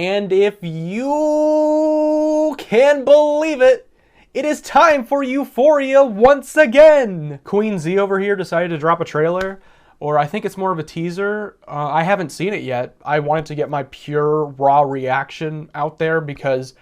And if you can believe it, it is time for Euphoria once again! Queen Z over here decided to drop a trailer, or I think it's more of a teaser. I haven't seen it yet. I wanted to get my pure, raw reaction out there because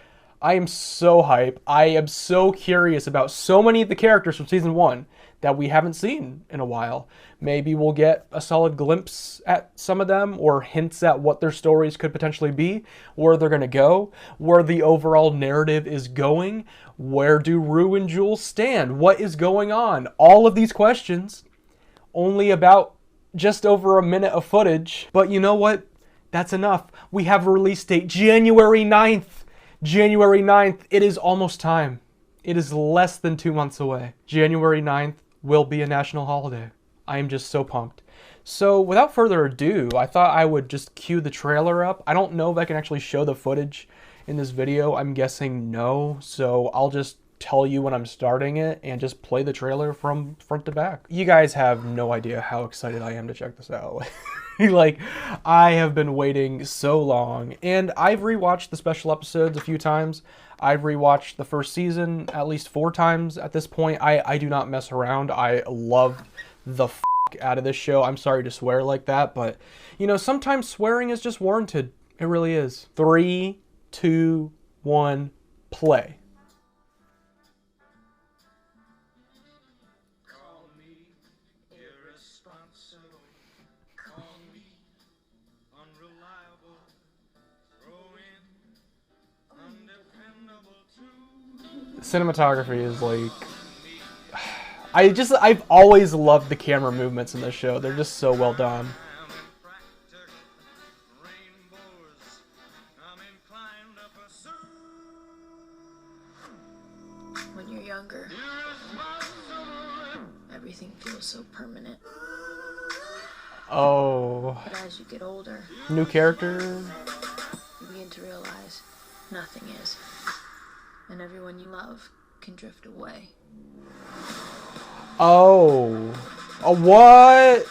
I am so hype. I am so curious about so many of the characters from Season 1 that we haven't seen in a while. Maybe we'll get a solid glimpse at some of them, or hints at what their stories could potentially be, where they're going to go, where the overall narrative is going, where do Rue and Jules stand, what is going on. All of these questions, only about just over a minute of footage. But you know what? That's enough. We have a release date, January 9th. January 9th. It is almost time. It is less than 2 months away. January 9th will be a national holiday. I am just so pumped. So without further ado, I thought I would just cue the trailer up. I don't know if I can actually show the footage in this video. I'm guessing no. So I'll just tell you when I'm starting it and just play the trailer from front to back. You guys have no idea how excited I am to check this out. Like, I have been waiting so long, and I've rewatched the special episodes a few times. I've rewatched the first season at least 4 times at this point. I do not mess around. I love the f*** out of this show. I'm sorry to swear like that, but, you know, sometimes swearing is just warranted. It really is. 3, 2, 1, play. Cinematography is like, I've always loved the camera movements in this show. They're just so well done. When you're younger, everything feels so permanent. Oh. But as you get older, New character. you begin to realize nothing is. And everyone you love can drift away. Oh. A what?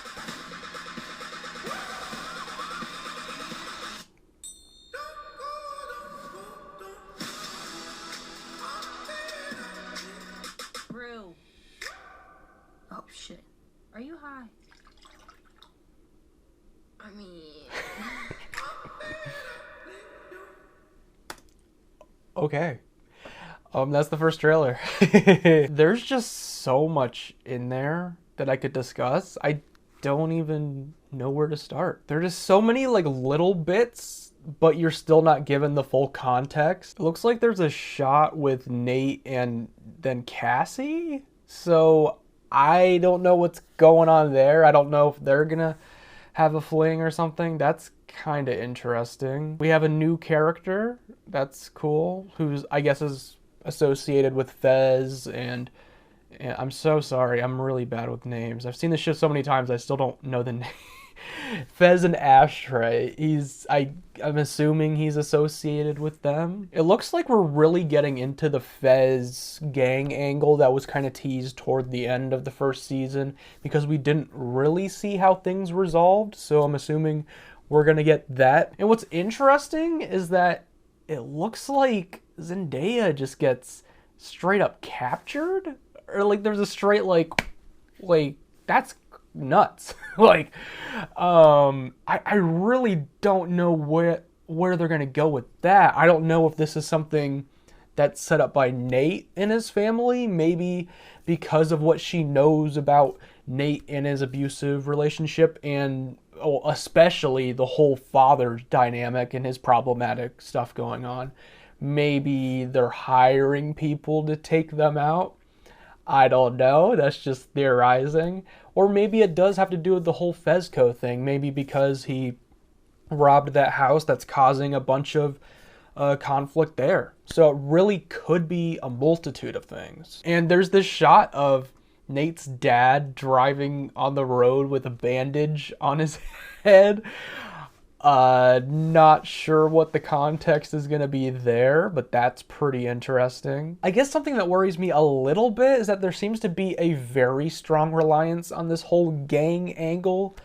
Rue. Oh shit. Are you high? I mean... Okay. That's the first trailer. There's just so much in there that I could discuss. I don't even know where to start. There are just so many like little bits, but you're still not given the full context. It looks like there's a shot with Nate and then Cassie. So I don't know what's going on there. I don't know if they're gonna have a fling or something. That's kind of interesting. We have a new character. That's cool. Who's, I guess, is associated with Fez, and I'm so sorry, I'm really bad with names. I've seen this show so many times I still don't know the name. Fez and Ashtray. I'm assuming he's associated with them. It looks like we're really getting into the Fez gang angle that was kind of teased toward the end of the first season, because we didn't really see how things resolved, so I'm assuming we're gonna get that. And what's interesting is that it looks like Zendaya just gets straight up captured, or like there's a straight like that's nuts. Like, I really don't know where they're gonna go with that. I don't know if this is something that's set up by Nate and his family, maybe because of what she knows about Nate and his abusive relationship, and especially the whole father dynamic and his problematic stuff going on. Maybe they're hiring people to take them out. I don't know. That's just theorizing. Or maybe it does have to do with the whole Fezco thing. Maybe because he robbed that house, that's causing a bunch of conflict there. So it really could be a multitude of things. And there's this shot of Nate's dad driving on the road with a bandage on his head. Not sure what the context is going to be there, but that's pretty interesting. I guess something that worries me a little bit is that there seems to be a very strong reliance on this whole gang angle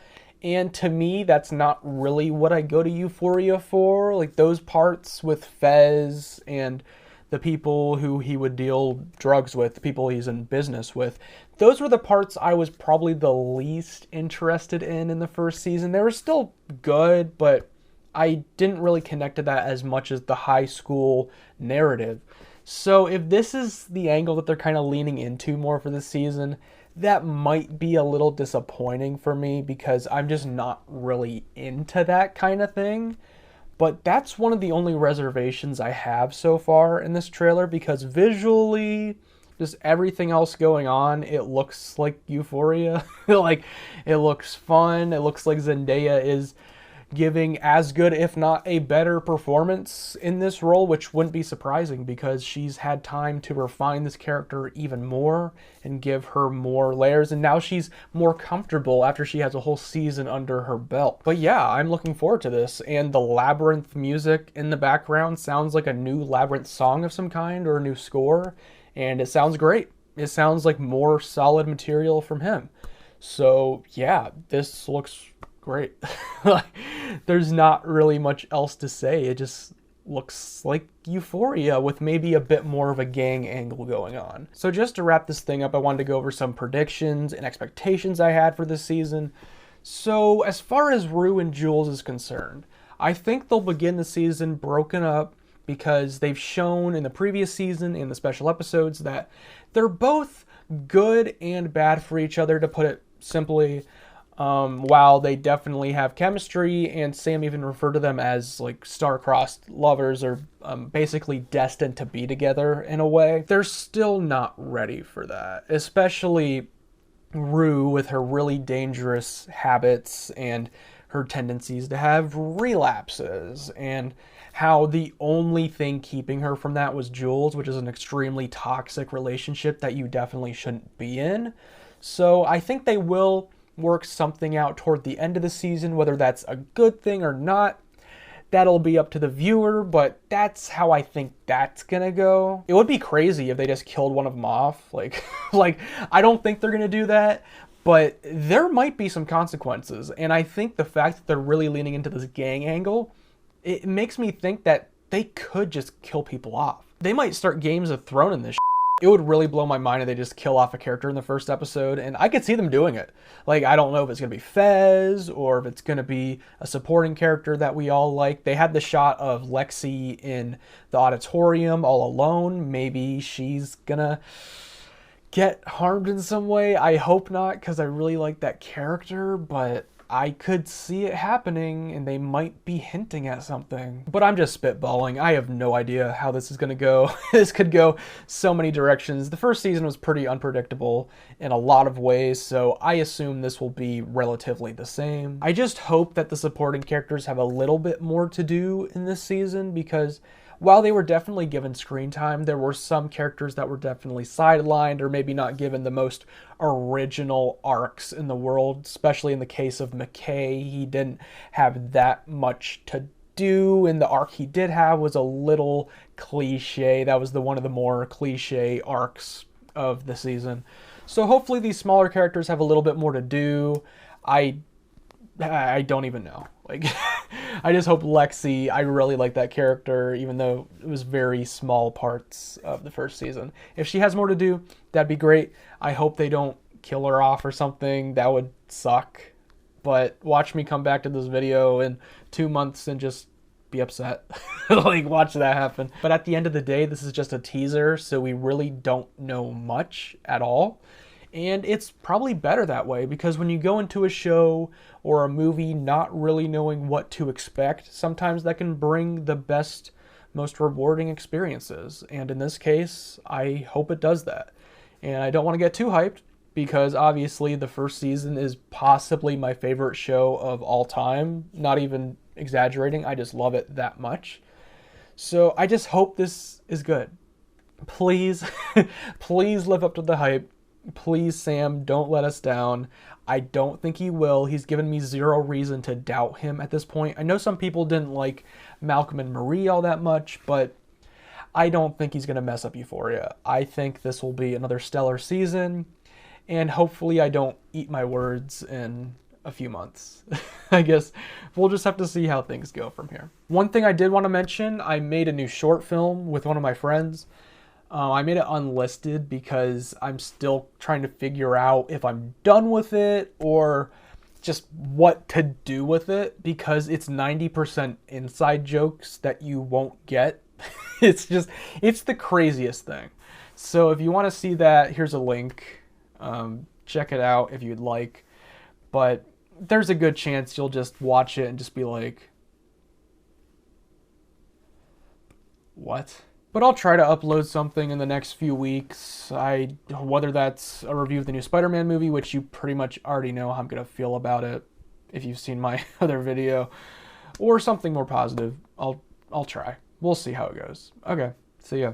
And to me, that's not really what I go to Euphoria for. Like, those parts with Fez and the people who he would deal drugs with, the people he's in business with, those were the parts I was probably the least interested in the first season. They were still good, but I didn't really connect to that as much as the high school narrative. So if this is the angle that they're kind of leaning into more for this season, that might be a little disappointing for me because I'm just not really into that kind of thing. But that's one of the only reservations I have so far in this trailer, because visually, just everything else going on, it looks like Euphoria. Like, it looks fun. It looks like Zendaya is giving as good, if not a better performance in this role, which wouldn't be surprising because she's had time to refine this character even more and give her more layers, and now she's more comfortable after she has a whole season under her belt. But yeah, I'm looking forward to this, and the Labyrinth music in the background sounds like a new Labyrinth song of some kind or a new score, and it sounds great. It sounds like more solid material from him. So yeah, this looks great. Like, there's not really much else to say. It just looks like Euphoria with maybe a bit more of a gang angle going on. So just to wrap this thing up, I wanted to go over some predictions and expectations I had for this season. So as far as Rue and Jules is concerned, I think they'll begin the season broken up because they've shown in the previous season, in the special episodes, that they're both good and bad for each other, to put it simply. While they definitely have chemistry, and Sam even referred to them as like star-crossed lovers, or basically destined to be together in a way, they're still not ready for that. Especially Rue with her really dangerous habits and her tendencies to have relapses, and how the only thing keeping her from that was Jules, which is an extremely toxic relationship that you definitely shouldn't be in. So I think they will work something out toward the end of the season. Whether that's a good thing or not, that'll be up to the viewer, but that's how I think that's gonna go. It would be crazy if they just killed one of them off. Like, I don't think they're gonna do that, but there might be some consequences. And I think the fact that they're really leaning into this gang angle, it makes me think that they could just kill people off. They might start Games of Thrones in this. It would really blow my mind if they just kill off a character in the first episode, and I could see them doing it. Like, I don't know if it's going to be Fez, or if it's going to be a supporting character that we all like. They had the shot of Lexi in the auditorium all alone. Maybe she's going to get harmed in some way. I hope not, because I really like that character, but I could see it happening, and they might be hinting at something. But I'm just spitballing. I have no idea how this is going to go. This could go so many directions. The first season was pretty unpredictable in a lot of ways, so I assume this will be relatively the same. I just hope that the supporting characters have a little bit more to do in this season, because while they were definitely given screen time, there were some characters that were definitely sidelined, or maybe not given the most original arcs in the world, especially in the case of McKay. He didn't have that much to do, and the arc he did have was a little cliche. That was one of the more cliche arcs of the season. So hopefully these smaller characters have a little bit more to do. I don't even know. Like, I just hope Lexi, I really like that character, even though it was very small parts of the first season. If she has more to do, that'd be great. I hope they don't kill her off or something. That would suck. But watch me come back to this video in 2 months and just be upset. Like, watch that happen. But at the end of the day, this is just a teaser, so we really don't know much at all. And it's probably better that way, because when you go into a show or a movie not really knowing what to expect, sometimes that can bring the best, most rewarding experiences. And in this case, I hope it does that. And I don't want to get too hyped, because obviously the first season is possibly my favorite show of all time. Not even exaggerating, I just love it that much. So I just hope this is good. Please, please live up to the hype. Please, Sam, don't let us down. I don't think he will. He's given me zero reason to doubt him at this point. I know some people didn't like Malcolm and Marie all that much, but I don't think he's going to mess up Euphoria. I think this will be another stellar season, and hopefully I don't eat my words and a few months. I guess we'll just have to see how things go from here. One thing I did want to mention, I made a new short film with one of my friends. I made it unlisted because I'm still trying to figure out if I'm done with it or just what to do with it, because it's 90% inside jokes that you won't get. It's the craziest thing. So if you want to see that, here's a link. Check it out if you'd like. But there's a good chance you'll just watch it and just be like, what? But I'll try to upload something in the next few weeks. Whether that's a review of the new Spider-Man movie, which you pretty much already know how I'm going to feel about it if you've seen my other video, or something more positive. I'll try. We'll see how it goes. Okay, see ya.